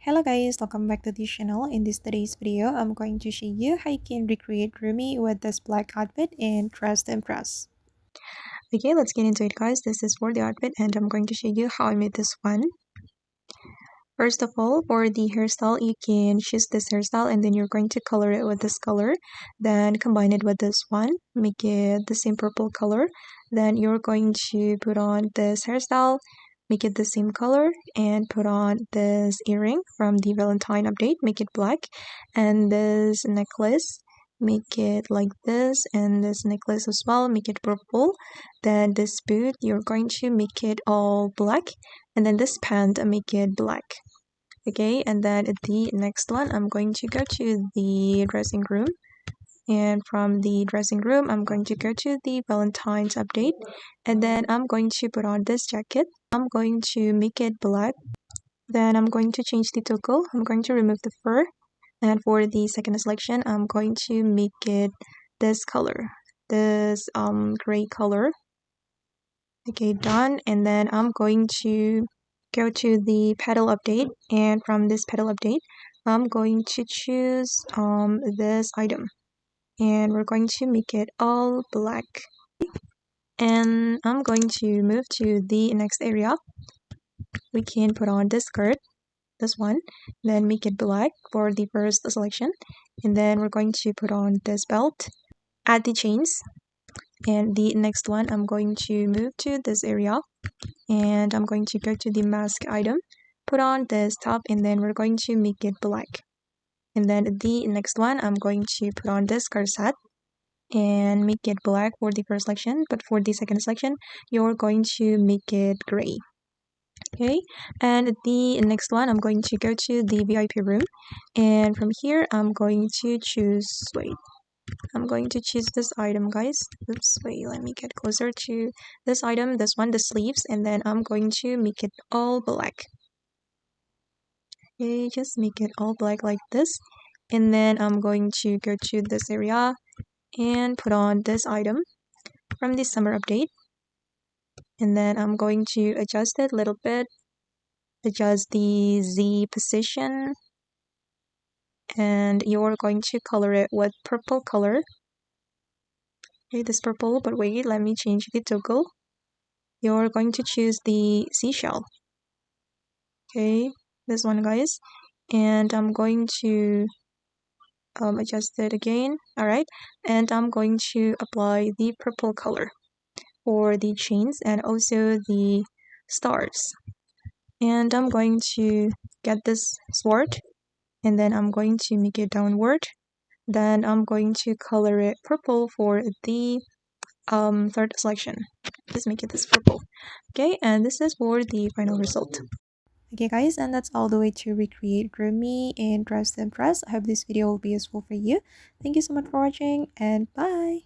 Hello guys, welcome back to this channel. In today's video, I'm going to show you how you can recreate Rumi with this black outfit and dress to impress. Okay, let's get into it guys. This is for the outfit and I'm going to show you how I made this one. First of all, for the hairstyle, you can choose this hairstyle and then you're going to color it with this color. Then combine it with this one, make it the same purple color. Then you're going to put on this hairstyle, make it the same color, and put on this earring from the Valentine update, make it black. And this necklace, make it like this, and this necklace as well, make it purple. Then this boot, you're going to make it all black, and then this pant, make it black. Okay, and then the next one, I'm going to go to the dressing room, and from the dressing room I'm going to go to the Valentine's update, and then I'm going to put on this jacket. I'm going to make it black. Then I'm going to change the toggle. I'm going to remove the fur, and for the second selection I'm going to make it this color, this gray color. Okay, done. And then I'm going to go to the petal update, and from this petal update I'm going to choose this item, and we're going to make it all black. And I'm going to move to the next area. We can put on this skirt, this one, then make it black for the first selection, and then we're going to put on this belt, add the chains, and the next one I'm going to move to this area, and I'm going to go to the mask item, put on this top, and then we're going to make it black. And then the next one I'm going to put on this corset and make it black for the first selection, but for the second selection you're going to make it gray. Okay, and the next one I'm going to go to the VIP room, and from here I'm going to choose, I'm going to choose this item guys. Oops, wait, let me get closer to this item, this one, the sleeves, and then I'm going to make it all black. Okay, just make it all black like this, and then I'm going to go to this area and put on this item from the summer update, and then I'm going to adjust it a little bit, adjust the Z position, and you're going to color it with purple color. Okay, this purple, but wait, let me change the toggle. You're going to choose the seashell. Okay, this one guys, and I'm going to adjust it again. All right, and I'm going to apply the purple color for the chains and also the stars. And I'm going to get this sword, and then I'm going to make it downward. Then I'm going to color it purple for the third selection. Just make it this purple. Okay, and this is for the final result. Okay guys, and that's all the way to recreate Rumi and dress to impress. I hope this video will be useful for you. Thank you so much for watching, and bye.